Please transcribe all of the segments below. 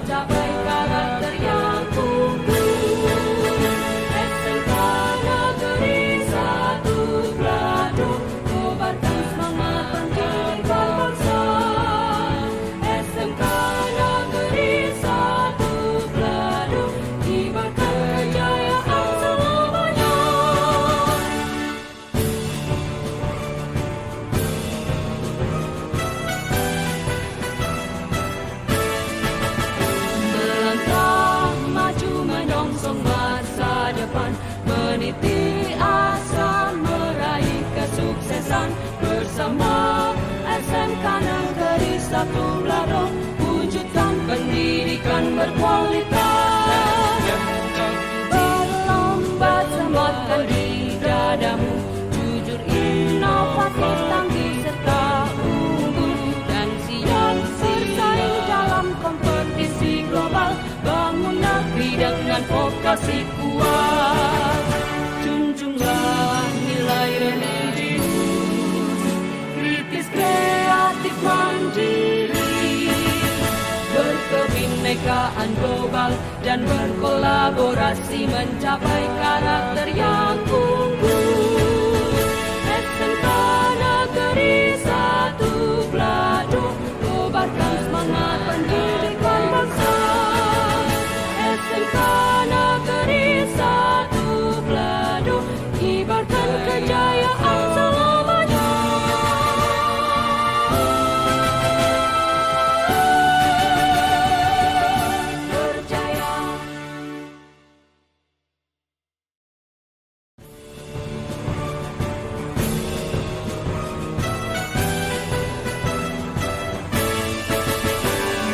mencapai karakter yang unggul. SMK Negeri 1 Glado, kobarkan semangat pendidikan bangsa. SMK Negeri 1 Glado, kibarkan kejayaan selamanya. Melangkah maju menyongsong masa depan, meniti asa meraih kesuksesan. Bersama SMK Negeri 1 Glado, wujudkan pendidikan berkualitas. Berlomba sematkan di dadamu, jujur, inovatif, tangguh serta unggul, dan siap bersaing dalam kompetisi global. Bangun negeri dengan vokasi kuat, junjunglah nilai religius, kritis, kreatif, mandiri, berkebinekaan global dan berkolaborasi mencapai karakter yang unggul. SMK Negeri 1 Glado, kobarkan semangat pendidikan bangsa. SMK Negeri 1 Glado, kibarkan kejayaan selamanya. Berjaya.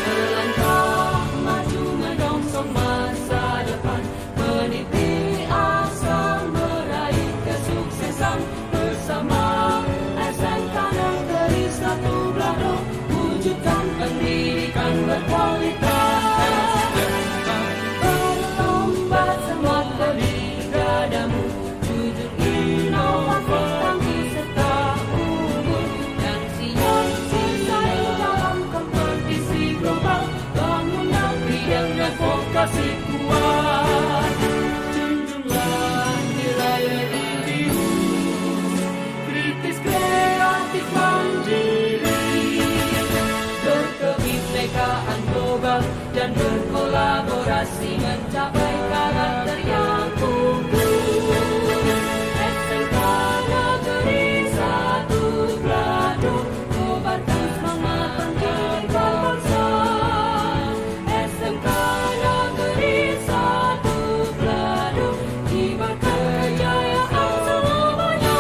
Melangkah maju menyongsong masa depan, meniti asa meraih kesuksesan. Bersama SMK Negeri 1 Glado, wujudkan pendidikan berkualitas. Berlomba sematkan di dadamu, jujur, inovatif, tangguh serta unggul, dan siap bersaing dalam kompetisi global. Bangun negeri dengan vokasi kuat, junjunglah nilai religius, kritis, kreatif, mandiri, berkebinekaan global dan berkolaborasi mencapai karakter yang unggul. SMK Negeri 1 Glado, kobarkan semangat pendidikan bangsa. SMK Negeri 1 Glado, kibarkan kejayaan selamanya.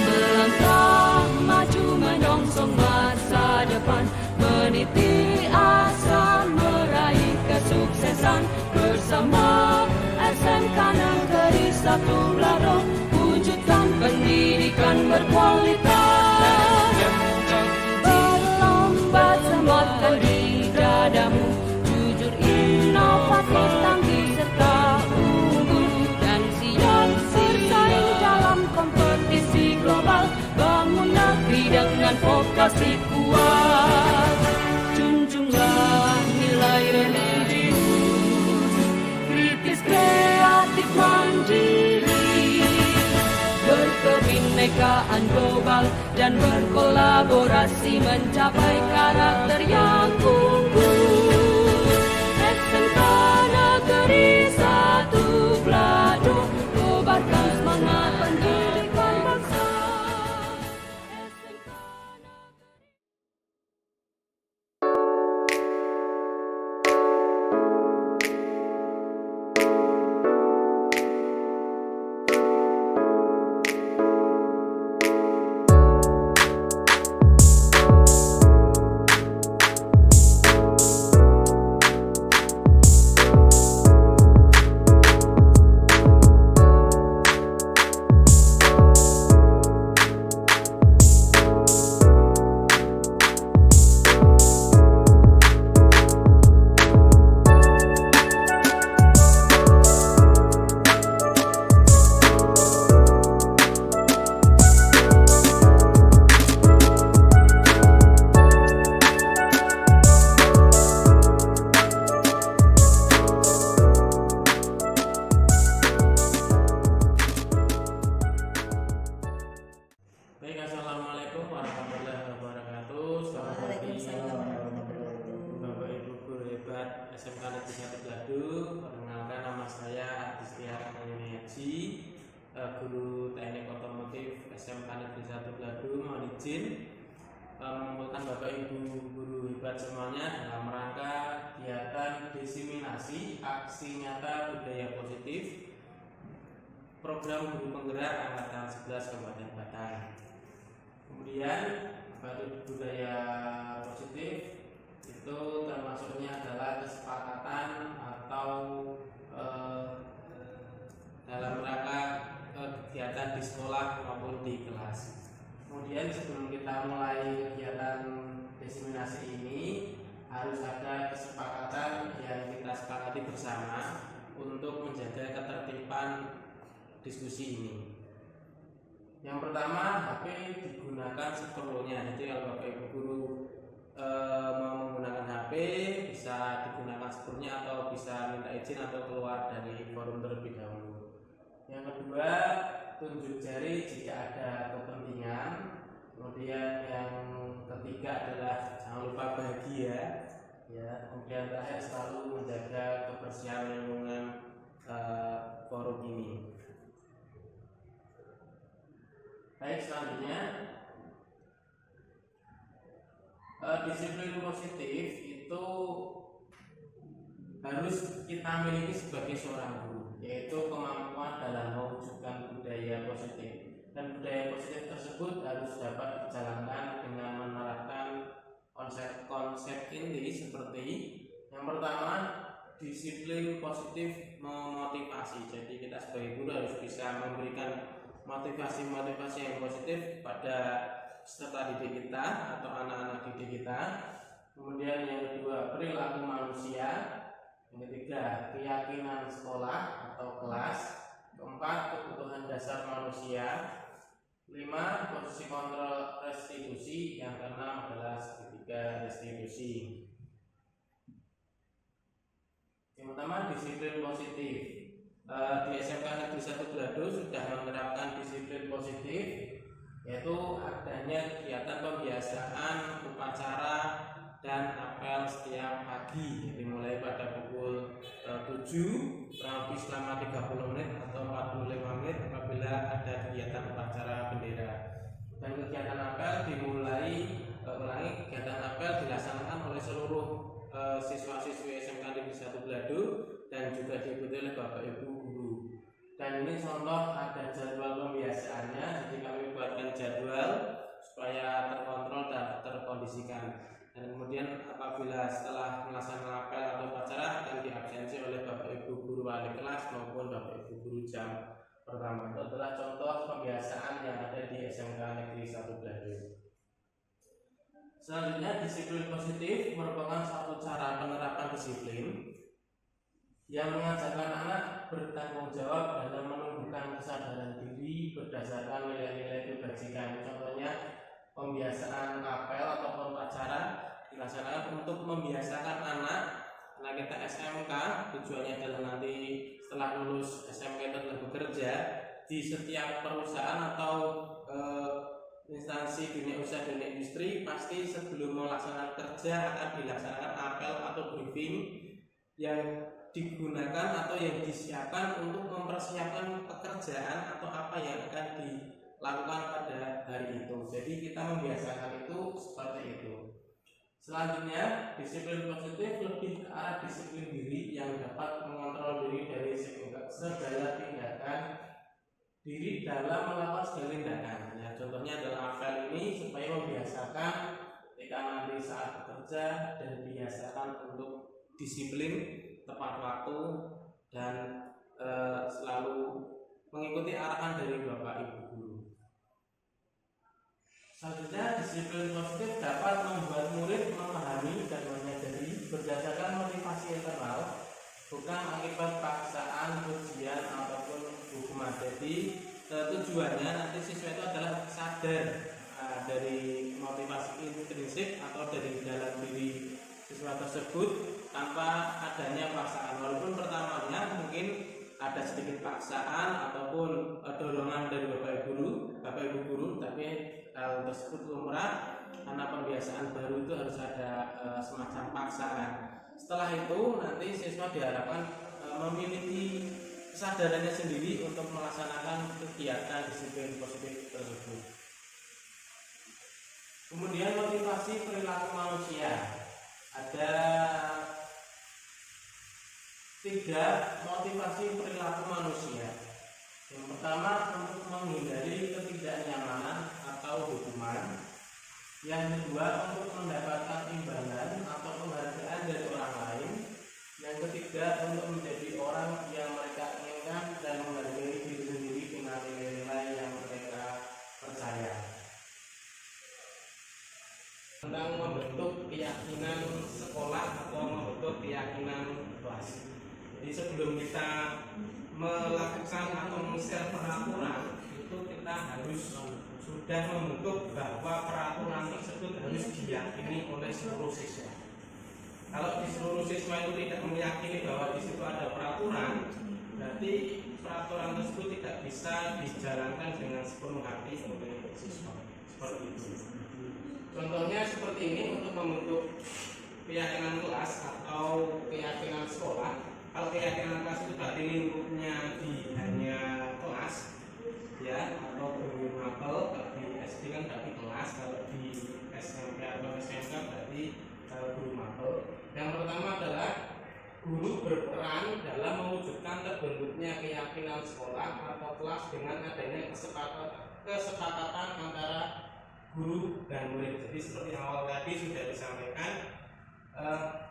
Melangkah maju menyongsong masa depan, meniti asa meraih kesuksesan. Bersama SMK Negeri 1 Glado, wujudkan pendidikan berkualitas. Berlomba sematkan di dadamu, jujur, inovatif, tangguh serta unggul, dan siap bersaing dalam kompetisi global. Bangun negeri dengan vokasi kuat, junjunglah nilai religius, kritis, kreatif, mandiri, berkebinekaan global dan berkolaborasi mencapai karakter yang unggul. SMK Negeri 1 Glado, kobarkan semangat pendidikan bangsa. guru teknik otomotif SMK Negeri 1 Gladu mohon izin mengumpulkan Bapak Ibu guru hebat semuanya dalam rangka kegiatan diseminasi aksi nyata budaya positif program guru penggerak angkatan 11 Kabupaten Batang. Kemudian budaya positif itu termasuknya adalah kesepakatan atau dalam rangka kegiatan di sekolah maupun di kelas. Kemudian sebelum kita mulai kegiatan diseminasi ini harus ada kesepakatan yang kita sepakati bersama untuk menjaga ketertiban diskusi ini. Yang pertama, HP digunakan seperlunya. Jadi kalau Bapak Ibu guru mau menggunakan HP bisa digunakan seperlunya atau bisa minta izin atau keluar dari forum terlebih dahulu. Yang kedua, tunjuk jari jika ada kepentingan. Kemudian yang ketiga adalah jangan lupa bahagia. Ya, kemudian terakhir selalu menjaga kebersihan lingkungan forum ini. Baik, selanjutnya disiplin positif itu harus kita miliki sebagai seorang guru, yaitu kemampuan dalam mewujudkan budaya positif, dan budaya positif tersebut harus dapat dijalankan dengan menerapkan konsep-konsep inti seperti yang pertama, disiplin positif memotivasi. Jadi kita sebagai guru harus bisa memberikan motivasi-motivasi yang positif pada peserta didik kita atau anak-anak didik kita. Kemudian yang kedua, perilaku manusia. Yang ketiga, keyakinan sekolah atau kelas. Keempat, kebutuhan dasar manusia. 5, posisi kontrol restitusi. Yang keenam adalah segitiga restitusi. Yang pertama, disiplin positif. Di SMK Negeri 1 Gladu sudah menerapkan disiplin positif, yaitu adanya kegiatan pembiasaan upacara dan apel setiap pagi, dimulai pada pukul 7 kurang lebih selama 30 menit atau 45 menit apabila ada kegiatan upacara bendera. Dan kegiatan apel kegiatan apel dilaksanakan oleh seluruh siswa-siswi SMK Negeri 1 Gladu dan juga diikuti oleh Bapak Ibu guru. Dan ini contoh ada jadwal pembiasaannya, jadi kami buatkan jadwal supaya terkontrol dan terkondisikan. Dan kemudian apabila setelah melaksanakan apel atau upacara akan diabsensi oleh Bapak Ibu guru wali kelas maupun Bapak Ibu guru jam pertama. Itu adalah contoh pembiasaan yang ada di SMK Negeri 1 Gladu. Selanjutnya, disiplin positif merupakan suatu cara penerapan disiplin yang mengajarkan anak bertanggung jawab dalam menumbuhkan kesadaran diri berdasarkan nilai-nilai kebajikan. Contohnya, pembiasaan apel atau upacara dilaksanakan untuk membiasakan anak kita SMK. Tujuannya adalah nanti setelah lulus SMK itu adalah bekerja di setiap perusahaan atau instansi dunia usaha dan industri. Pasti sebelum melaksanakan kerja akan dilaksanakan apel atau briefing yang digunakan atau yang disiapkan untuk mempersiapkan pekerjaan atau apa yang akan dilakukan pada hari itu. Jadi kita membiasakan itu seperti itu. Selanjutnya, disiplin positif lebih ke arah disiplin diri yang dapat mengontrol diri dari segala tindakan diri dalam melakukan segala tindakan. Ya, contohnya adalah apel ini supaya membiasakan ketika nanti saat bekerja dan biasakan untuk disiplin, tepat waktu, dan selalu mengikuti arahan dari Bapak Ibu guru. Selanjutnya, disiplin positif dapat membuat murid memahami dan menyadari berdasarkan motivasi internal, bukan akibat paksaan, ujian ataupun hukuman. Jadi tujuannya nanti siswa itu adalah sadar dari motivasi intrinsik atau dari dalam diri siswa tersebut tanpa adanya paksaan. Walaupun pertamanya mungkin ada sedikit paksaan ataupun dorongan dari Bapak Ibu guru, tapi hal tersebut lumrah karena pembiasaan baru itu harus ada semacam paksaan. Setelah itu nanti siswa diharapkan memiliki kesadarannya sendiri untuk melaksanakan kegiatan disiplin positif tersebut. Kemudian motivasi perilaku manusia. Ada 3 motivasi perilaku manusia. Yang pertama, untuk menghindari ketidaknyamanan atau hukuman. Yang kedua, untuk mendapatkan imbalan atau penghargaan dari orang lain. Yang ketiga, untuk menjadi orang yang mereka inginkan dan menghargai diri sendiri dengan nilai-nilai yang mereka percaya. Tentang membentuk keyakinan sekolah atau membentuk keyakinan kelas. Jadi sebelum kita melakukan atau men-share peraturan, itu kita harus sudah membentuk bahwa peraturan tersebut harus diyakini oleh seluruh siswa. Kalau di seluruh siswa itu tidak meyakini bahwa di situ ada peraturan, berarti peraturan tersebut tidak bisa dijalankan dengan sepenuh hati oleh siswa. Seperti itu. Contohnya seperti ini untuk membentuk keyakinan kelas atau keyakinan sekolah. Kalau keyakinan kelas itu berarti lingkupnya di hanya kelas, ya, atau guru mapel. Kalau di SD kan berarti kelas, kalau di SMP atau SMK berarti guru mapel. Yang pertama adalah guru berperan dalam mewujudkan terbentuknya keyakinan sekolah atau kelas dengan adanya kesepakatan antara guru dan murid. Jadi seperti awal tadi sudah disampaikan,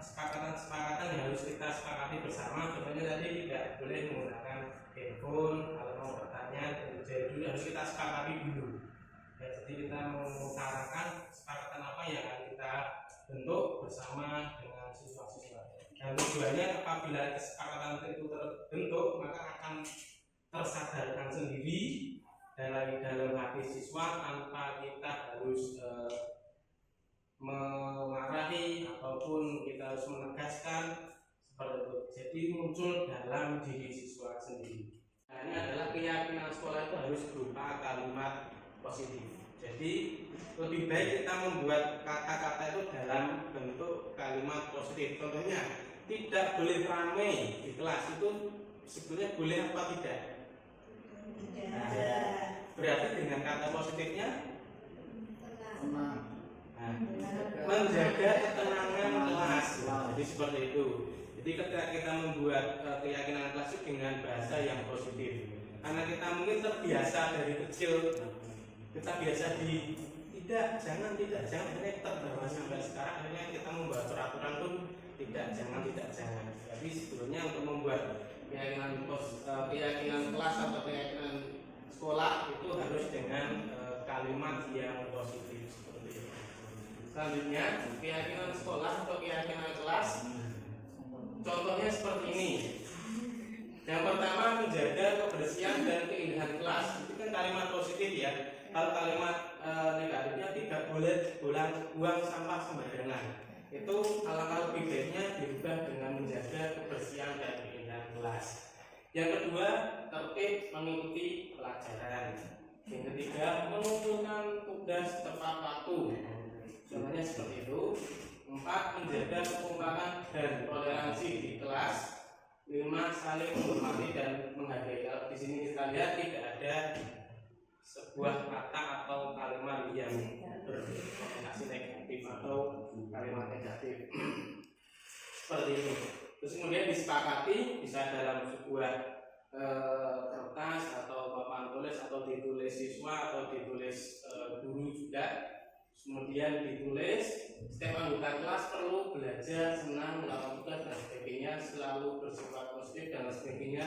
kesepakatan yang harus kita sepakati bersama. Contohnya tadi tidak boleh menggunakan handphone kalau mau bertanya, jadi harus kita sepakati dulu. Ya, jadi kita mengutarakan kesepakatan apa yang akan kita bentuk bersama dengan siswa-siswa. Dan tujuannya apabila kesepakatan itu terbentuk, maka akan tersadarkan sendiri dalam hati siswa tanpa kita harus memarahi ataupun kita harus menegaskan seperti itu. Jadi muncul dalam diri siswa sendiri. Nah, ini adalah keyakinan sekolah itu harus berupa kalimat positif. Jadi lebih baik kita membuat kata-kata itu dalam bentuk kalimat positif. Contohnya, tidak boleh ramai di kelas itu sebetulnya boleh apa tidak? Nah, berarti dengan kata positifnya menjaga ketenangan kelas. Jadi seperti itu. Jadi ketika kita membuat keyakinan kelas itu dengan bahasa yang positif, karena kita mungkin terbiasa dari kecil, kita biasa jangan akhirnya kita terbawa sampai sekarang, akhirnya kita membuat peraturan pun tidak jangan. Jadi sebetulnya untuk membuat keyakinan kelas atau keyakinan sekolah itu harus dengan kalimat yang positif seperti itu. Selanjutnya, keyakinan sekolah atau keyakinan kelas, contohnya seperti ini. Yang pertama, menjaga kebersihan dan keindahan kelas. Itu kan kalimat positif ya. Kalau kalimat negatifnya tidak boleh buang sampah sembarangan. Itu alangkah lebih baiknya dirubah dengan menjaga kebersihan dan keindahan kelas. Yang kedua, tertib mengikuti pelajaran. Yang ketiga, mengumpulkan tugas tepat waktu. Contohnya seperti itu. 4, menjaga kekompakan dan toleransi di kelas. 5, saling menghormati dan menghargai. Kalau di sini kita lihat tidak ada sebuah kata atau kalimat yang berkonotasi negatif atau kalimat negatif seperti ini. Terus kemudian disepakati bisa dalam sebuah kertas atau papan tulis atau ditulis siswa atau ditulis guru juga. Kemudian ditulis setiap anggota kelas perlu belajar, senang, melakukan tugas dan sebagainya, selalu bersifat positif dan sebagainya,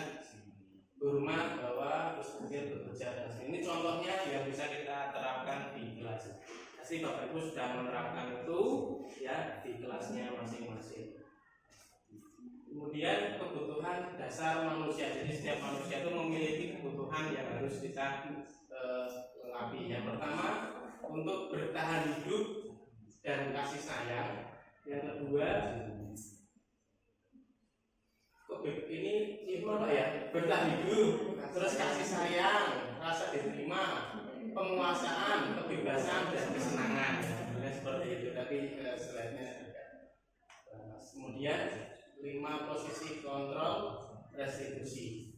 hormat, bahwa, terus kemudian bekerja dan sebagainya. Ini contohnya yang bisa kita terapkan di kelas. Pasti Bapak Ibu sudah menerapkan itu ya di kelasnya masing-masing. Kemudian kebutuhan dasar manusia. Jadi setiap manusia itu memiliki kebutuhan yang harus kita lengkapi. Yang pertama, untuk bertahan hidup dan kasih sayang. Yang kedua, ini apa ya? Bertahan hidup, terus kasih sayang, rasa diterima, penguasaan, kebebasan dan kesenangan. Nah, seperti itu. Tapi slide-nya ada. Kemudian 5 posisi kontrol restitusi.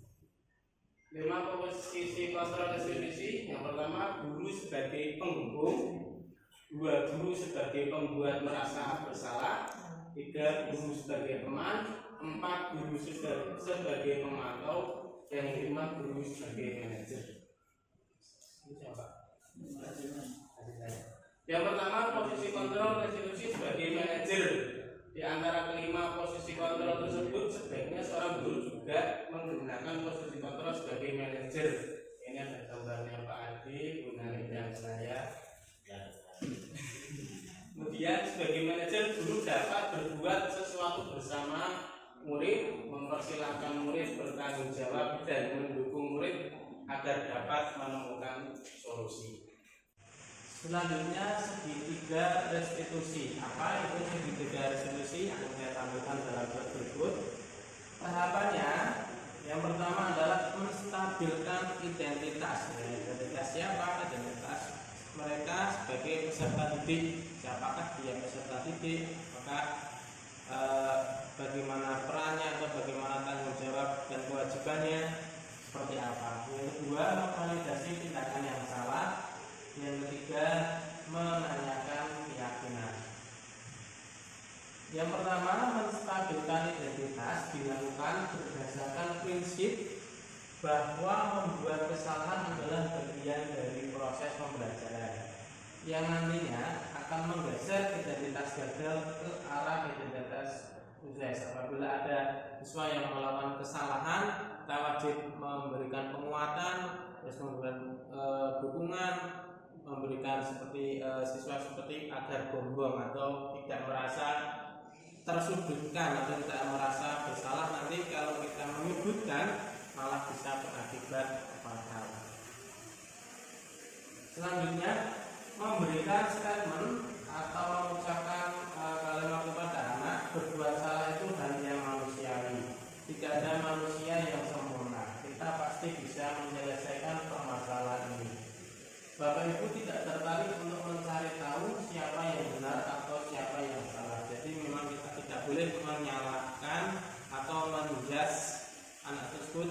5 posisi kontrol restitusi. Yang pertama, guru sebagai penghubung, 2 guru sebagai pembuat merasa bersalah, 3 guru sebagai teman, 4 guru sebagai pemantau, dan 5 guru sebagai manajer. Ini siapa? Yang pertama, posisi kontrol restitusi sebagai manajer. Di antara kelima posisi kontrol tersebut, sebaiknya seorang guru juga menggunakan posisi kontrol sebagai manajer. Ini ada gambarnya Pak Adi, Bu Nani, dan saya. Kemudian sebagai manajer, guru dapat berbuat sesuatu bersama murid, mempersilahkan murid bertanggung jawab dan mendukung murid agar dapat menemukan solusi. Selanjutnya, segitiga restitusi. Apa itu segitiga restitusi? Akan saya tampilkan dalam slide berikut. Tahapannya, yang pertama adalah menstabilkan identitas. Identitas siapa? Identitas mereka sebagai peserta didik. Siapakah dia peserta didik? Maka bagaimana perannya atau bagaimana tanggung jawab dan kewajibannya seperti apa. Yang kedua, memvalidasi tindakan yang salah. Yang ketiga, menanyakan keyakinan. Yang pertama, menstabilkan identitas dilakukan berdasarkan prinsip bahwa membuat kesalahan adalah bagian dari proses pembelajaran yang nantinya akan menggeser identitas gagal ke arah identitas sukses. Apabila ada siswa yang melakukan kesalahan, kita wajib memberikan penguatan, terus memberikan dukungan, memberikan seperti siswa seperti agar gonggong atau tidak merasa tersudutkan atau tidak merasa bersalah. Nanti kalau kita menyudutkan malah bisa berakibat fatal. Selanjutnya, memberikan statement atau mengucapkan kalimat kepada anak, berbuat salah itu hal yang manusiawi. Tidak ada manusia yang sempurna. Kita pasti bisa menyelesaikan permasalahan ini. Bapak Ibu tidak tertarik untuk mencari tahu siapa yang benar atau siapa yang salah. Jadi memang kita tidak boleh menyalahkan atau menjudge anak tersebut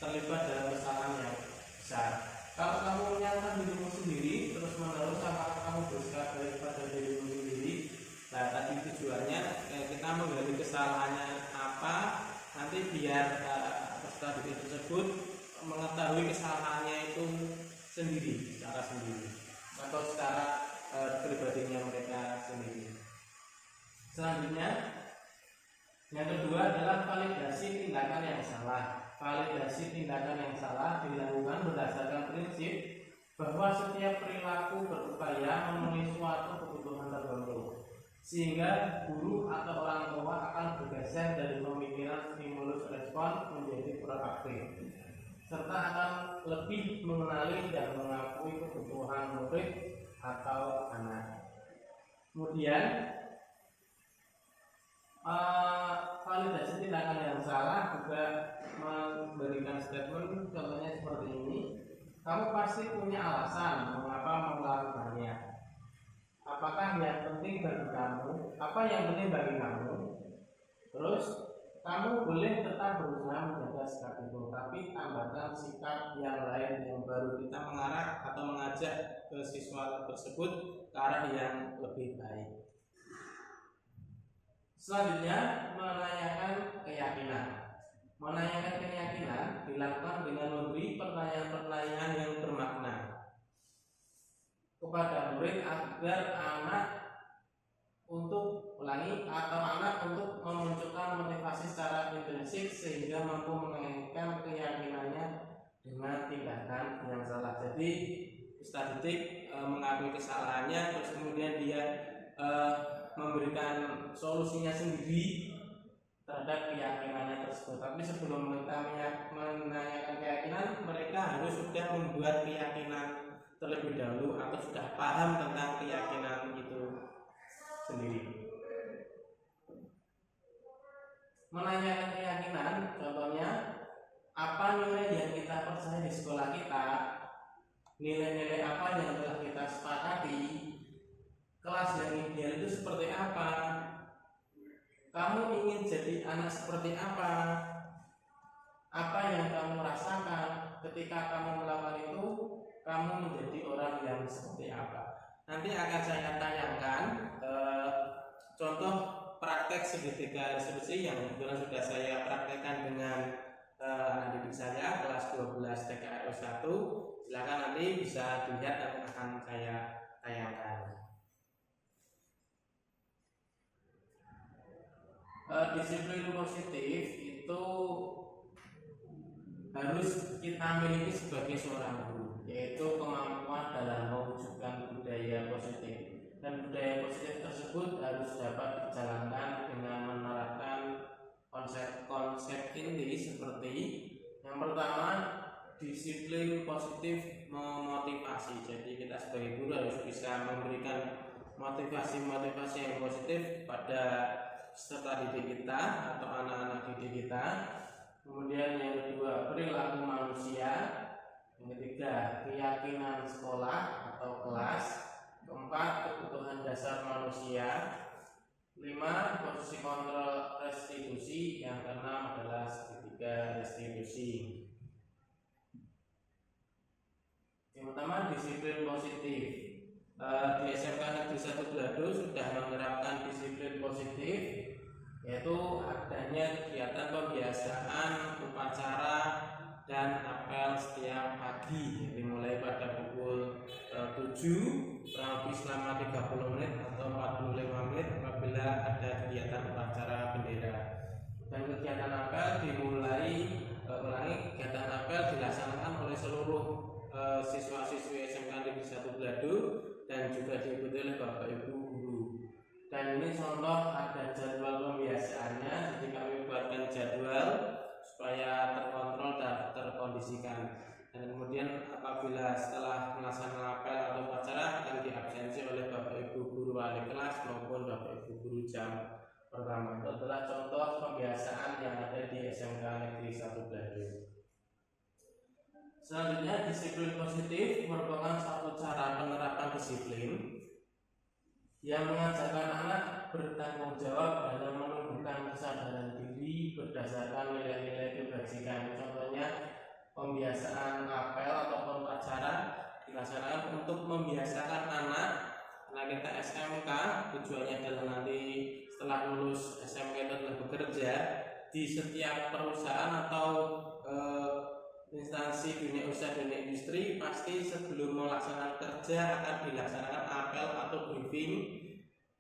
terlibat dalam kesalahan yang besar. Kalau kamu menyalahkan dirimu sendiri terus menerus, apakah kamu bersikap baik pada dirimu sendiri? Nah, tadi tujuannya kita menggali kesalahannya apa, nanti biar peserta didik tersebut mengetahui kesalahannya itu sendiri, secara sendiri atau secara pribadinya mereka sendiri. Selanjutnya, yang kedua adalah validasi tindakan yang salah. Validasi tindakan yang salah dilakukan berdasarkan prinsip bahwa setiap perilaku berupaya memenuhi suatu kebutuhan tertentu, sehingga guru atau orang tua akan bergeser dari pemikiran stimulus respon menjadi proaktif, serta akan lebih mengenali dan mengakui kebutuhan murid atau anak. Kemudian validasi tindakan yang salah juga memberikan statement, contohnya seperti ini. Kamu pasti punya alasan mengapa melakukannya. Apakah yang penting bagi kamu? Apa yang penting bagi kamu? Terus kamu boleh tetap berusaha menjaga sikap itu, tapi tambahkan sikap yang lain yang baru. Kita mengarah atau mengajak ke siswa tersebut ke arah yang lebih baik. Selanjutnya, menanyakan keyakinan. Menanyakan keyakinan dilakukan dengan memberi pertanyaan-pertanyaan yang bermakna kepada murid agar anak untuk memunculkan motivasi secara intrinsik sehingga mampu mengaitkan keyakinannya dengan tindakan yang salah. Jadi peserta didik mengakui kesalahannya, terus kemudian dia memberikan solusinya sendiri terhadap keyakinannya tersebut. Tapi sebelum kita menanyakan keyakinan, mereka harus sudah membuat keyakinan terlebih dahulu atau sudah paham tentang keyakinan itu sendiri. Menanyakan keyakinan, contohnya apa nilai yang kita percaya di sekolah kita, nilai-nilai apa yang telah kita sepakati, kelas yang ideal itu seperti apa, kamu ingin jadi anak seperti apa, apa yang kamu rasakan ketika kamu melakukan itu, kamu menjadi orang yang seperti apa. Nanti akan saya tayangkan contoh praktek segitiga resolusi yang kebetulan sudah saya praktekkan dengan anak didik saya kelas 12 TKRO 1. Silakan nanti bisa dilihat dan akan saya tayangkan. Disiplin positif itu harus kita miliki sebagai seorang guru, yaitu kemampuan dalam mewujudkan budaya positif. Dan budaya positif tersebut harus dapat dijalankan dengan menerapkan konsep-konsep inti seperti yang pertama, disiplin positif memotivasi. Jadi kita sebagai guru harus bisa memberikan motivasi-motivasi yang positif pada peserta didik kita atau anak-anak didik kita. Kemudian yang kedua, perilaku manusia. Yang ketiga, keyakinan sekolah atau kelas. Keempat, kebutuhan dasar manusia. 5, posisi kontrol restitusi. Yang keenam adalah segitiga restitusi. Yang pertama, disiplin positif. Di SMK Negeri 1 Glado sudah menerapkan disiplin positif, yaitu adanya kegiatan pembiasaan upacara dan apel setiap pagi, dimulai pada pukul 7 kurang lebih selama 30 menit atau 45 menit apabila ada kegiatan upacara bendera. Dan kegiatan apel kegiatan apel dilaksanakan oleh seluruh siswa-siswi SMK Negeri 1 Glado dan juga diikuti oleh Bapak Ibu guru. Dan ini contoh ada jadwal pembiasaannya, jadi kami buatkan jadwal supaya terkontrol dan terkondisikan. Dan kemudian apabila setelah melaksanakan apel atau upacara akan diabsensi oleh Bapak Ibu guru wali kelas maupun Bapak Ibu guru jam pertama. Itu adalah contoh pembiasaan yang ada di SMK Negeri 1 Glado. Selanjutnya, disiplin positif merupakan satu cara penerapan disiplin yang mengajarkan anak bertanggung jawab dalam menumbuhkan kesadaran diri berdasarkan nilai-nilai kebajikan. Contohnya, pembiasaan apel ataupun upacara dilaksanakan untuk membiasakan anak kita SMK. Tujuannya adalah nanti setelah lulus SMK itu adalah bekerja di setiap perusahaan atau instansi dunia usaha dunia industri. Pasti sebelum melaksanakan kerja akan dilaksanakan apel atau briefing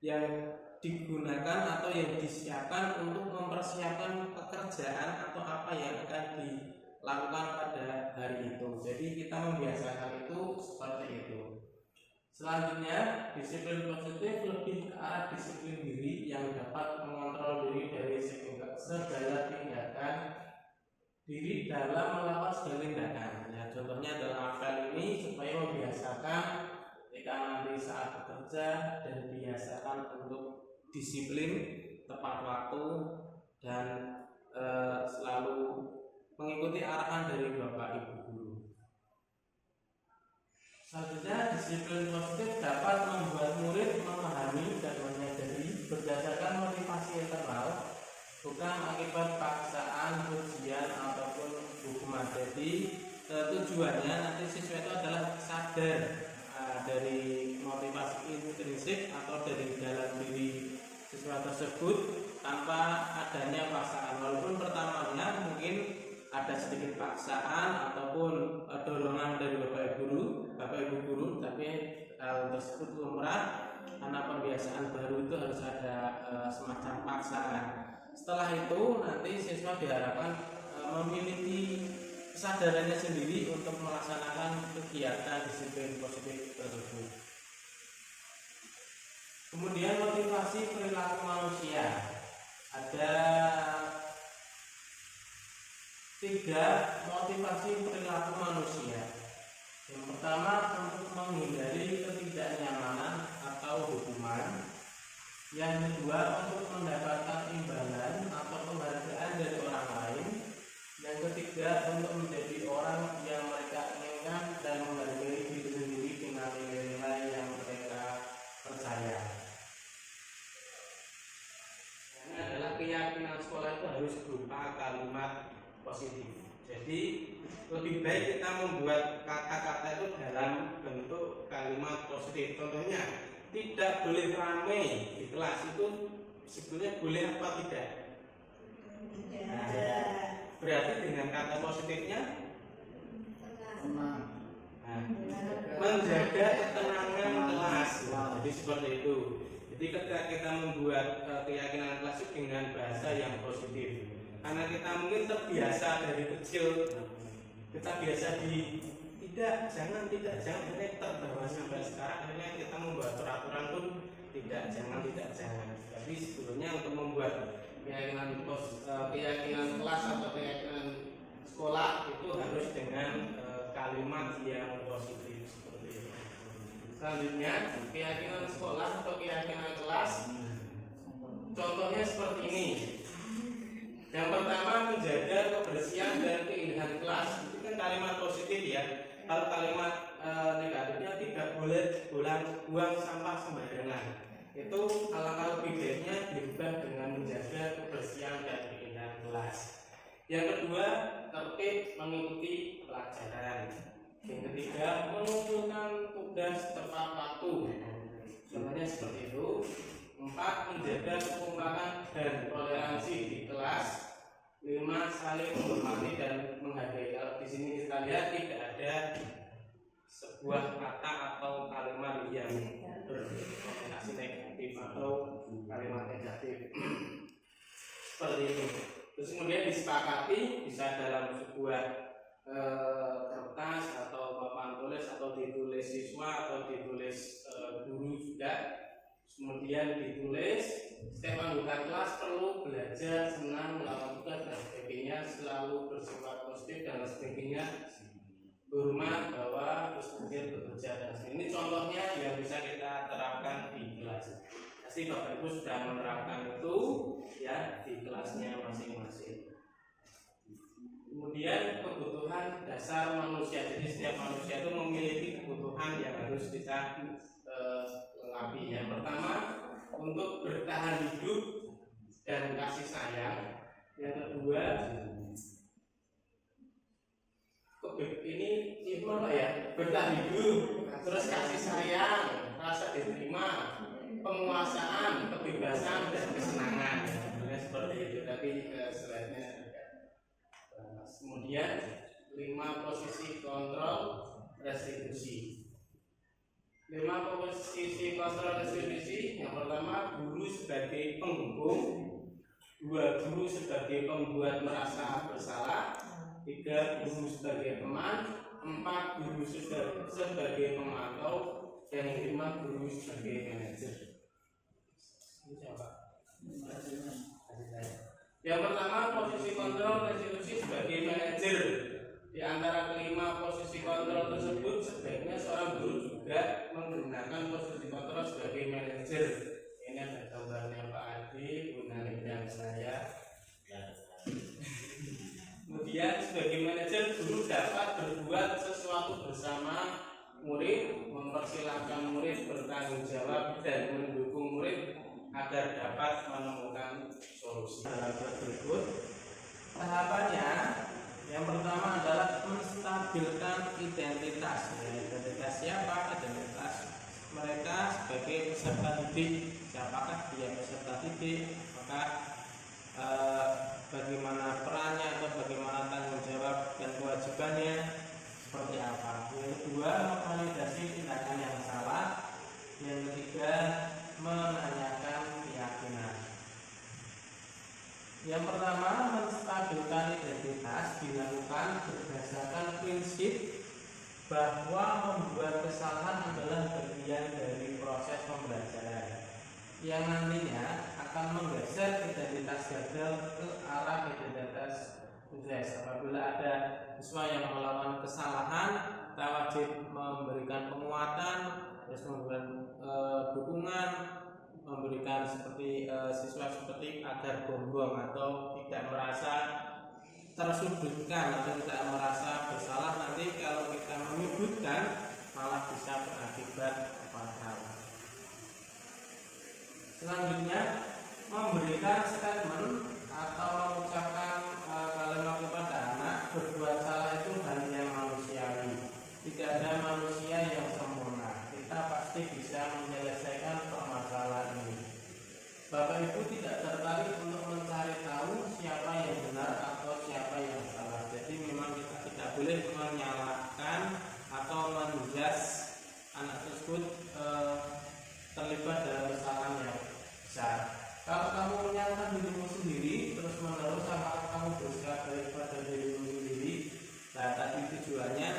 yang digunakan atau yang disiapkan untuk mempersiapkan pekerjaan atau apa yang akan dilakukan pada hari itu. Jadi kita membiasakan itu seperti itu. Selanjutnya, disiplin positif lebih ke arah disiplin diri yang dapat mengontrol diri dari segala tindakan diri dalam melakukan segala tindakan. Ya, contohnya dalam apel ini supaya membiasakan ketika nanti saat bekerja dan biasakan untuk disiplin, tepat waktu, dan selalu mengikuti arahan dari Bapak Ibu guru. Selanjutnya, disiplin positif dapat membuat murid memahami dan menyadari berdasarkan motivasi internal, bukan akibat paksaan, ujian ataupun hukuman. Jadi tujuannya nanti siswa itu adalah sadar dari motivasi intrinsik atau dari dalam diri siswa tersebut tanpa adanya paksaan. Walaupun pertamanya mungkin ada sedikit paksaan ataupun dorongan dari Bapak Ibu guru, tapi hal tersebut lumrah karena pembiasaan baru itu harus ada semacam paksaan. Setelah itu nanti siswa diharapkan memiliki kesadarannya sendiri untuk melaksanakan kegiatan disiplin positif tersebut. Kemudian motivasi perilaku manusia. Ada 3 motivasi perilaku manusia. Yang pertama, untuk menghindari ketidaknyamanan atau hukuman. Yang kedua, untuk mendapatkan imbalan atau penghargaan dari orang lain. Yang ketiga, untuk menjadi orang yang mereka inginkan dan menghargai diri sendiri dengan nilai-nilai yang mereka percaya. Ini adalah keyakinan sekolah itu harus berupa kalimat positif. Jadi lebih baik kita membuat kata-kata itu dalam bentuk kalimat positif. Contohnya, tidak boleh ramai di kelas itu sebetulnya boleh apa tidak? Nah, berarti dengan kata positifnya menjaga ketenangan kelas. Jadi seperti itu. Jadi ketika kita membuat keyakinan kelas itu dengan bahasa yang positif, karena kita mungkin terbiasa dari kecil, kita biasa tidak jangan ini terbawa sampai sekarang, akhirnya kita membuat peraturan pun tidak jangan. Tapi sebetulnya untuk membuat keyakinan kelas atau keyakinan sekolah itu harus dengan kalimat yang positif seperti itu. Selanjutnya, keyakinan sekolah atau keyakinan kelas, contohnya seperti ini. Yang pertama, menjaga kebersihan dan keindahan kelas. Itu kan kalimat positif ya. Kalau kalimat negatifnya, tidak boleh buang sampah sembarangan. Itu alangkah lebih baiknya dirubah dengan menjaga kebersihan dan keindahan kelas. Yang kedua, tertib mengikuti pelajaran. Yang ketiga, mengumpulkan tugas tepat waktu. Contohnya seperti itu. 4. Menjaga kekompakan dan toleransi di kelas. 5. Saling menghormati dan menghargai. Kalau di sini kita lihat tidak ada sebuah kata atau kalimat yang berkonotasi negatif atau kalimat negatif seperti itu. Terus kemudian disepakati bisa dalam sebuah kertas atau papan tulis atau ditulis siswa atau ditulis guru juga. Kemudian ditulis setiap anggota kelas perlu belajar, senang, melakukan tugas dan sebagainya, selalu bersifat positif dan sebagainya, hormat, bahwa, terus kemudian bekerja dan sebagainya. Ini contohnya yang bisa kita terapkan di kelas. Pasti Bapak Ibu sudah menerapkan itu ya di kelasnya masing-masing. Kemudian kebutuhan dasar manusia. Jadi setiap manusia itu memiliki kebutuhan yang harus kita lengkapi. Yang pertama, untuk bertahan hidup dan kasih sayang. Yang kedua, ini apa ya? Bertahan hidup, terus kasih sayang, rasa diterima, penguasaan, kebebasan dan kesenangan. Seperti itu. Tapi slide-nya kemudian 5 posisi kontrol restitusi. 5 posisi kontrol restitusi. Yang pertama, guru sebagai penghukum, 2 guru sebagai pembuat merasa bersalah, 3 guru sebagai teman, 4 guru sebagai pemantau, dan 5 guru sebagai manajer. Ini siapa? Yang pertama, posisi kontrol restitusi sebagai manajer. Di antara kelima posisi kontrol tersebut, sebaiknya seorang guru juga menggunakan posisi kontrol sebagai manajer. Ini ada gambarnya Pak Adi, Bu Nani dan saya. Kemudian sebagai manajer, guru dapat berbuat sesuatu bersama murid, mempersilahkan murid bertanggung jawab dan mendukung murid agar dapat menemukan solusi. Berikut tahapannya, yang pertama adalah menstabilkan identitas. Identitas siapa? Identitas mereka sebagai peserta didik. Siapakah dia peserta didik? Maka bagaimana perannya atau bagaimana tanggung jawab dan kewajibannya seperti apa. Yang kedua, memvalidasi tindakan yang salah. Yang ketiga, menanyakan keyakinan. Yang pertama, menstabilkan identitas dilakukan berdasarkan prinsip bahwa membuat kesalahan adalah bagian dari proses pembelajaran yang nantinya akan menggeser identitas gagal ke arah identitas sukses. Apabila ada siswa yang melakukan kesalahan, kita wajib memberikan penguatan, terus memberikan dukungan, memberikan seperti siswa seperti agar gonggong atau tidak merasa tersudutkan atau tidak merasa bersalah. Nanti kalau kita menyudutkan malah bisa berakibat fatal. Selanjutnya, memberikan statement atau mengucapkan kalimat kepada anak, berbuat tidak ada manusia yang sempurna. Kita pasti bisa menyelesaikan permasalahan ini. Bapak Ibu tidak tertarik untuk mencari tahu siapa yang benar atau siapa yang salah. Jadi memang kita tidak boleh menyalahkan atau menjudge anak tersebut terlibat dalam kesalahan yang besar. Kalau kamu menyalahkan dirimu sendiri terus menerus, apakah kamu dosa daripada dirimu sendiri? Nah, tadi tujuannya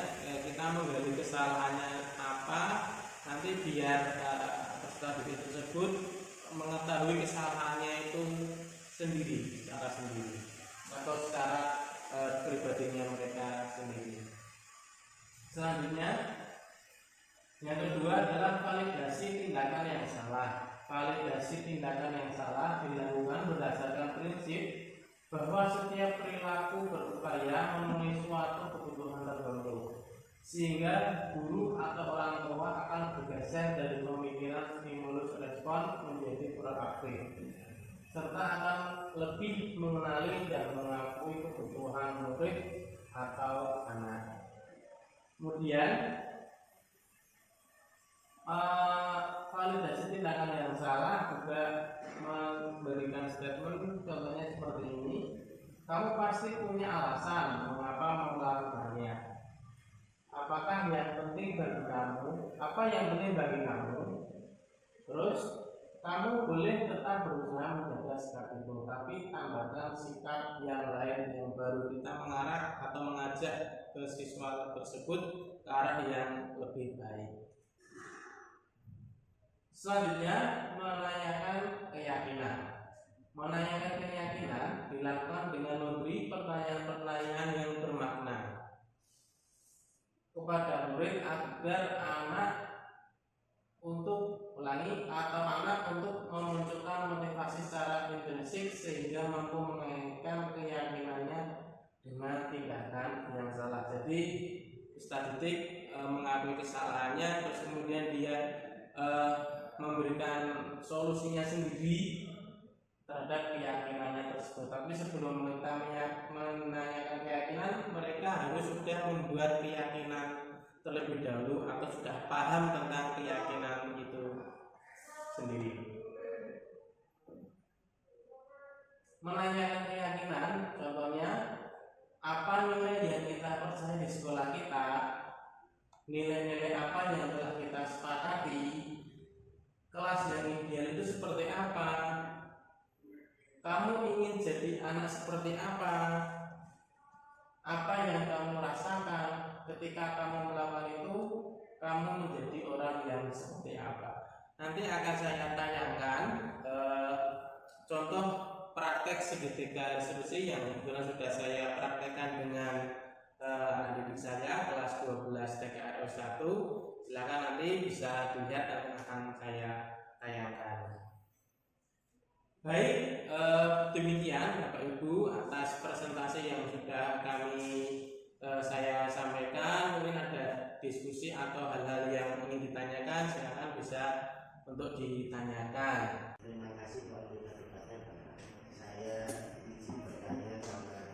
kita menggali kesalahannya apa, nanti biar peserta didik tersebut mengetahui kesalahannya itu sendiri, secara sendiri atau secara pribadinya mereka sendiri. Selanjutnya, yang kedua adalah validasi tindakan yang salah. Validasi tindakan yang salah dilakukan berdasarkan prinsip bahwa setiap perilaku berupaya memenuhi suatu kebutuhan tertentu, sehingga guru atau orang tua akan bergeser dari pemikiran stimulus respon menjadi proaktif, serta akan lebih mengenali dan mengakui kebutuhan murid atau anak. Kemudian validasi tindakan yang salah juga memberikan statement, contohnya seperti ini: kamu pasti punya alasan mengapa melakukannya. Apakah yang penting bagi kamu? Apa yang penting bagi kamu? Terus kamu boleh tetap berusaha menjaga sikap itu, tapi tambahkan sikap yang lain yang baru. Kita mengarah atau mengajak ke siswa tersebut ke arah yang lebih baik. Selanjutnya, menanyakan keyakinan. Menanyakan keyakinan dilakukan dengan memberi pertanyaan-pertanyaan yang bermakna kepada murid agar anak untuk memunculkan motivasi secara intrinsik sehingga mampu mengaitkan keyakinannya dengan tindakan yang salah. Jadi peserta didik mengakui kesalahannya, terus kemudian dia memberikan solusinya sendiri terhadap keyakinannya tersebut. Tapi sebelum kita menanyakan keyakinan, mereka harus sudah membuat keyakinan terlebih dahulu atau sudah paham tentang keyakinan itu sendiri. Menanyakan keyakinan, contohnya apa nilai yang kita percaya di sekolah kita, nilai-nilai apa yang telah kita sepakati, kelas yang ideal itu seperti apa, kamu ingin jadi anak seperti apa yang kamu rasakan ketika kamu melakukan itu, kamu menjadi orang yang seperti apa. Nanti akan saya tanyakan contoh praktek segitiga instruksi yang kebetulan sudah saya praktekkan dengan anak didik saya kelas 12 TKRO 1. Silakan nanti bisa dilihat dan akan saya tayangkan. Baik, demikian Bapak Ibu atas presentasi yang sudah saya sampaikan. Mungkin ada diskusi atau hal-hal yang ingin ditanyakan, silakan bisa untuk ditanyakan. Terima kasih Pak Bupati. Saya izin bertanya sama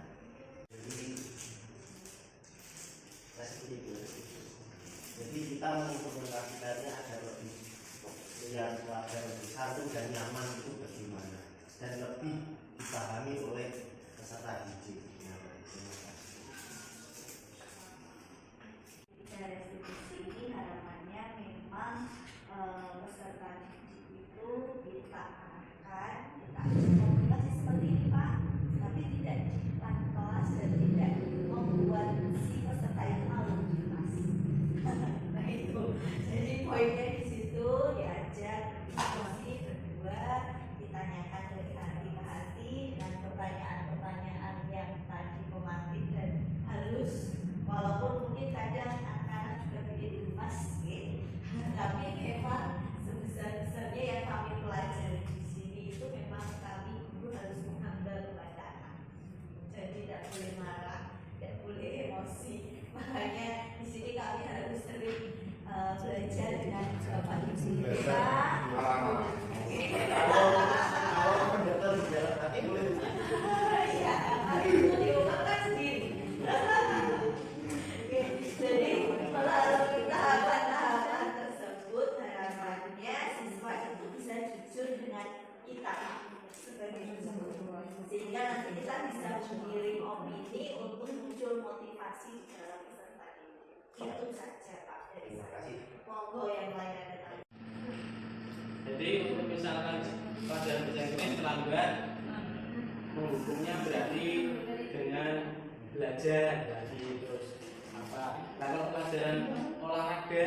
jadi kita mengimplementasikannya agar lebih santun dan nyaman itu bagaimana dan lebih dipahami oleh peserta didik. Dari restitusi ini harapannya memang peserta didik itu kita arahkan, kita komunikasi seperti ini Pak, tapi tidak di depan kelas dan tidak membuat si peserta yang malu di kelas. Nah itu, jadi poinnya di situ diajak diskusi berdua, ditanyakan dari hati ke hati dan pertanyaan-pertanyaan yang tadi mematik dan halus, walaupun mungkin kadang anak-anak juga bikin gemas, tapi memang sebesar-besarnya yang kami pelajari di sini itu memang kami guru harus menghamba kepada anak dan tidak boleh marah, tidak boleh emosi. Makanya di sini kami harus sering belajar dengan Bapak Ibu kita. Kalau pendekar di jalan hati boleh. Ya, hati itu diungkapkan sendiri. Jadi kalau Jadi untuk misalkan pelajaran bahasa Inggris terlambat, menghukumnya berarti dengan belajar lagi terus apa. Nah, kalau pelajaran olahraga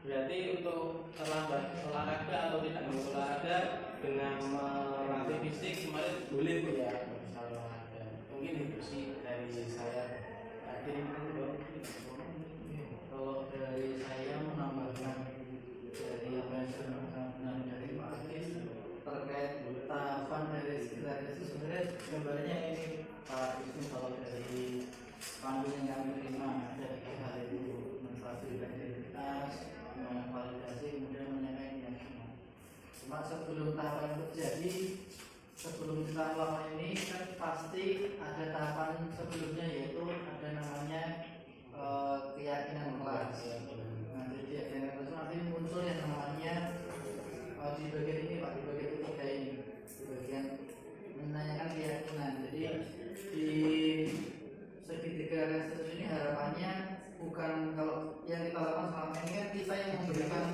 berarti untuk terlambat olahraga atau tidak mengikuti olahraga dengan melatih fisik kemarin boleh Bu ya misalnya olahraga. Mungkin itu sih dari saya. Tadi Kalau dari saya menambahkan dari apa yang sudah dari Pak Akis terkait tahapan dari sekitar itu, sebenarnya gambarnya ini Pak Akis, kalau dari panduan yang kami terima ada tiga hal itu: menstabilkan identitas, validasi, kemudian menyampaikan keyakinan. Cuma sebelum tahapan itu terjadi, sebelum kita melakukan ini kan pasti ada tahapan sebelumnya, yaitu ada namanya keyakinan kelas. Nah, jadi keyakinan kelas nanti muncul yang namanya di bagian ini Pak, di bagian ketiga ini, di bagian menanyakan keyakinan. Jadi di segitiga restitusi ini harapannya bukan, kalau yang kita lakukan selama ini kan kita yang memberikan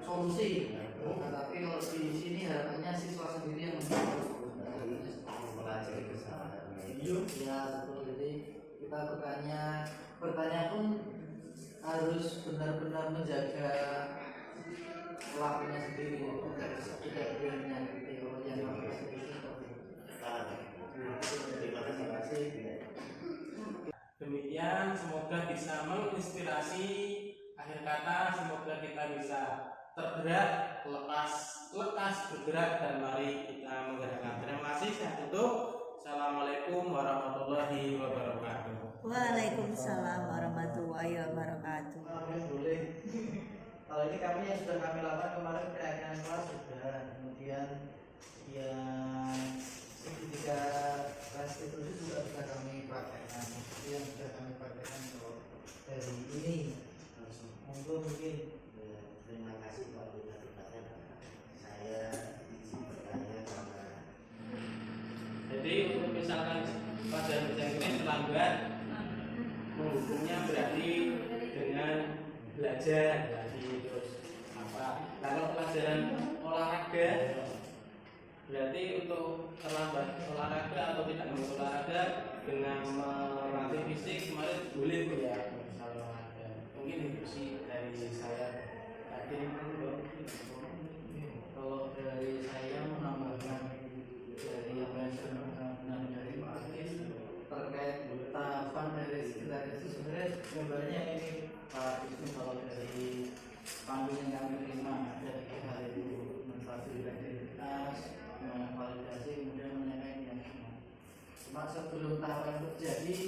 solusi, tapi kalau di sini harapannya siswa sendiri yang memberikan solusi. Mempelajari kesalahan. Ya betul, jadi kita bertanya pun harus benar-benar menjaga pelakunya sendiri, tidak boleh menyakiti orang yang melakukan sendiri. Terima kasih. demikian, semoga bisa menginspirasi. Akhir kata, semoga kita bisa tergerak, lekas bergerak, dan mari kita menggerakkan. Terima kasih. Saya tutup. Assalamualaikum warahmatullahi wabarakatuh. Waalaikumsalam warahmatullahi wabarakatuh. Boleh. Kalau ini kami yang sudah kami lakukan kemarin keyakinan kelas sudah, kemudian yang segitiga restitusi juga sudah kami praktekkan. Itu yang sudah kami praktekkan kalau dari ini. Mungkin Terima kasih Pak Bunda Tepatnya. Saya izin bertanya karena Jadi untuk misalkan pelajaran bahasa Inggris terlambat, menghukumnya berarti dengan belajar lagi terus apa. Nah, kalau pelajaran olahraga berarti untuk terlambat olahraga atau tidak mengikuti olahraga dengan melatih fisik kemarin boleh Bu ya misalnya olahraga. Mungkin itu sih dari saya. Tadi kalau dari saya menambahkan dari apa yang sudah dari Pak Akis terkait tahapan dari sekitar itu, sebenarnya gambarnya ini Pak Akis, kalau dari panduan yang kami terima ada tiga hal itu: menstabilkan identitas, validasi, kemudian menyampaikan keyakinan. Cuma sebelum tahapan itu terjadi,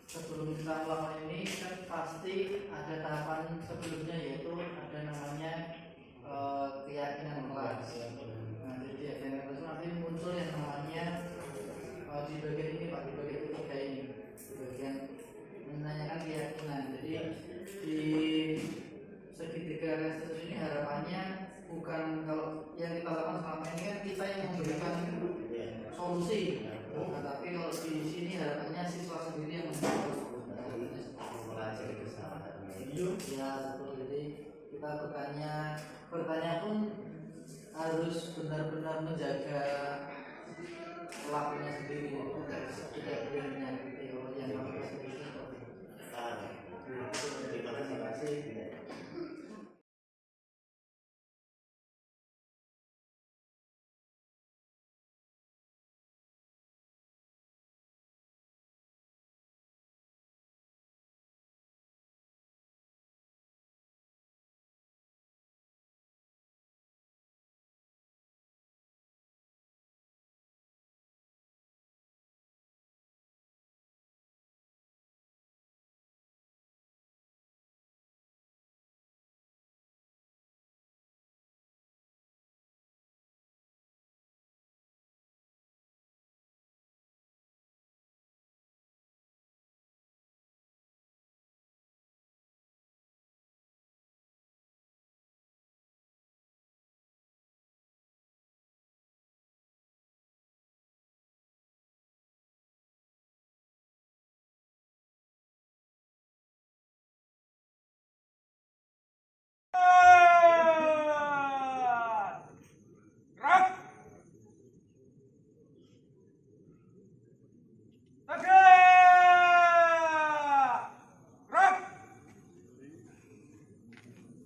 sebelum kita melakukan ini kan pasti ada tahapan sebelumnya, yaitu ada namanya keyakinan kelas. Nah, jadi keyakinan kelas nanti muncul yang namanya di bagian ini Pak, di bagian ketiga ini, di bagian menanyakan keyakinan. Jadi di segitiga restitusi ini harapannya bukan, kalau yang kita lakukan selama ini kan kita yang memberikan solusi, tapi kalau di sini harapannya siswa sendiri yang memberikan solusi. mempelajari kesalahan. Ya betul, jadi kita bertanya pun harus benar-benar menjaga pelakunya sendiri, tidak boleh menyakiti orang yang melakukan sendiri. Terima kasih.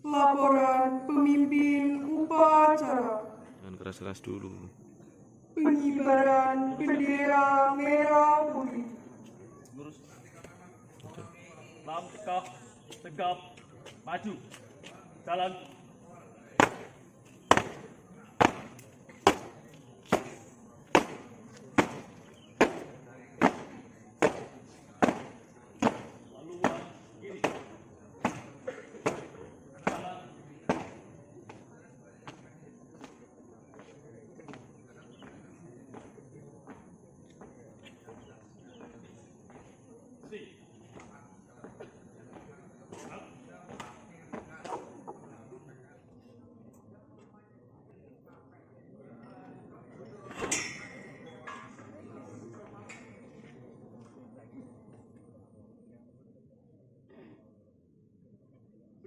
Laporan pemimpin upacara. Jangan keras-keras dulu. Pengibaran bendera merah putih. Langkah tegap maju. Jalan. Haluan kiri. Jalan. Si.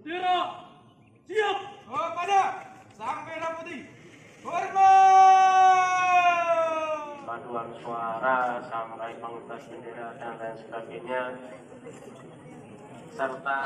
Bendera siap. Pada sang merah putih. Hormat. Paduan suara sampai pengibaran bendera dan lain sebagainya, serta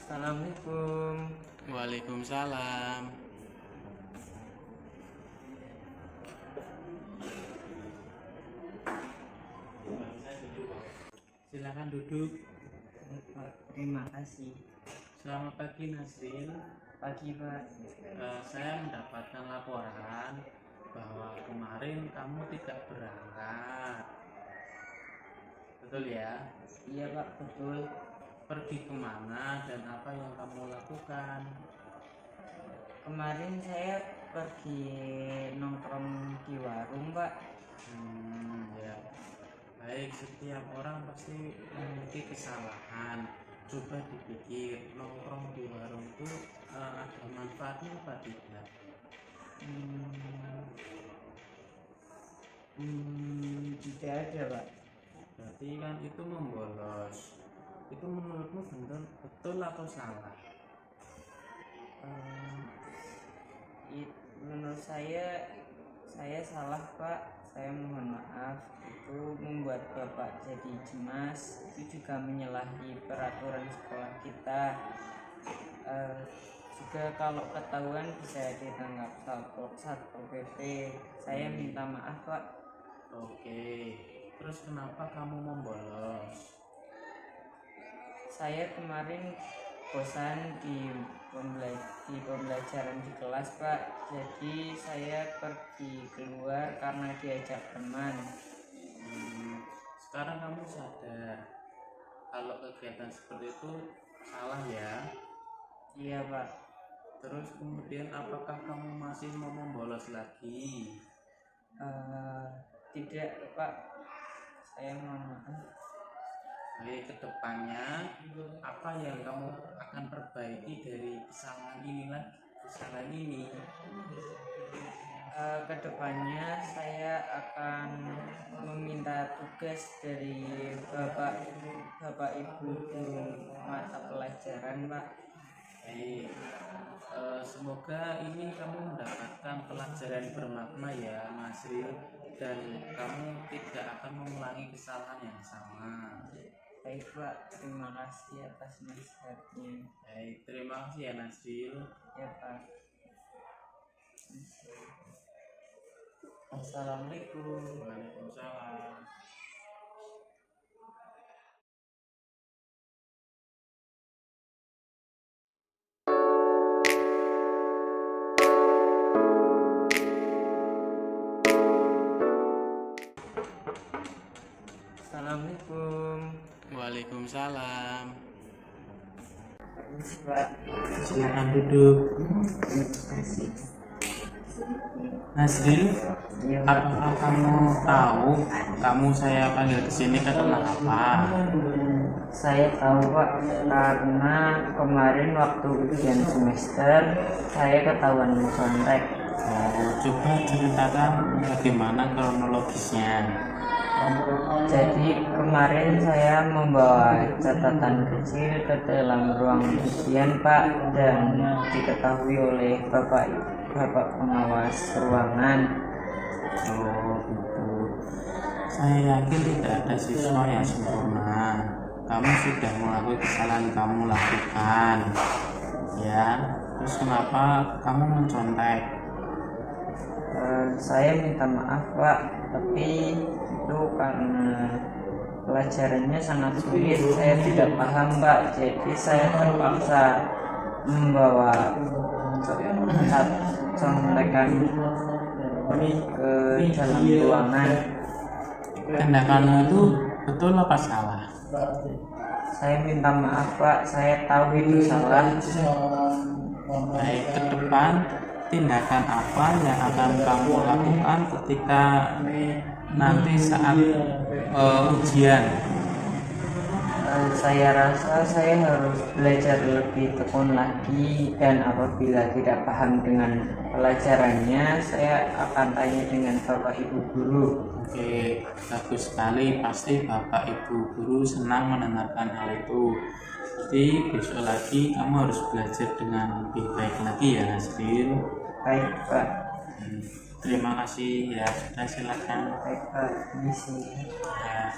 Assalamualaikum. Waalaikumsalam. Silakan duduk. Pak, terima kasih. Selamat pagi Nasrin. Pagi Pak. Saya mendapatkan laporan bahwa kemarin kamu tidak berangkat. Betul ya? Iya Pak, betul. Pergi kemana dan apa yang kamu lakukan? Kemarin saya pergi nongkrong di warung Pak. Ya. Baik, setiap orang pasti memiliki kesalahan. Coba dipikir, nongkrong di warung itu ada manfaatnya apa tidak? Tidak ada Pak. Berarti kan itu membolos. Itu menurutmu betul atau salah? Menurut saya salah Pak. Saya mohon maaf, itu membuat Bapak jadi cemas, itu juga menyalahi peraturan sekolah kita. Juga kalau ketahuan bisa ditangkap Satpol PP. Saya minta maaf Pak. Oke, terus kenapa kamu membolos? Saya kemarin bosan di pembelajaran di kelas, Pak. Jadi saya pergi keluar karena diajak teman. Sekarang kamu sadar kalau kegiatan seperti itu salah ya? Iya, Pak. Terus kemudian apakah kamu masih mau membolos lagi? Tidak, Pak. Saya mohon maaf. Baik, kedepannya apa yang kamu akan perbaiki dari kesalahan ini? Kedepannya saya akan meminta tugas dari bapak ibu guru mata pelajaran, Pak. Baik, semoga ini kamu mendapatkan pelajaran bermakna ya, Nasril, dan kamu tidak akan mengulangi kesalahan yang sama. Baik, Pak. Terima kasih atas nasihatnya. Baik, terima kasih ya, Nasril. Ya, Pak. Assalamualaikum. Waalaikumsalam. Assalamualaikum. Waalaikumsalam. Pak. Silakan duduk. Nasril, apakah kamu tahu saya panggil ke sini karena apa? Saya tahu, Pak, karena kemarin waktu ujian semester saya ketahuan mencontek. Oh, coba ceritakan bagaimana kronologisnya. Jadi kemarin saya membawa catatan kecil ke dalam ruang ujian, Pak, dan diketahui oleh bapak pengawas ruangan. Oh, gitu. Saya yakin tidak ada siswa yang sempurna. Kamu sudah mengakui kesalahan kamu lakukan, ya. Terus kenapa kamu mencontek? Saya minta maaf, Pak, tapi itu karena pelajarannya sangat sulit. Saya tidak paham, Pak, jadi saya terpaksa membawa contekan ke dalam ruangan. Tindakanmu itu betul apa salah? Saya minta maaf, Pak, saya tahu itu salah. Baik, ke depan tindakan apa yang akan kamu lakukan ketika nanti saat ujian? Saya rasa saya harus belajar lebih tekun lagi, dan apabila tidak paham dengan pelajarannya saya akan tanya dengan bapak ibu guru. Oke, bagus sekali. Pasti bapak ibu guru senang mendengarkan hal itu. Jadi besok lagi kamu harus belajar dengan lebih baik lagi ya, Nasril. Baik, Pak. Terima kasih ya, sudah silakan. Baik, Pak. Misi. Ya.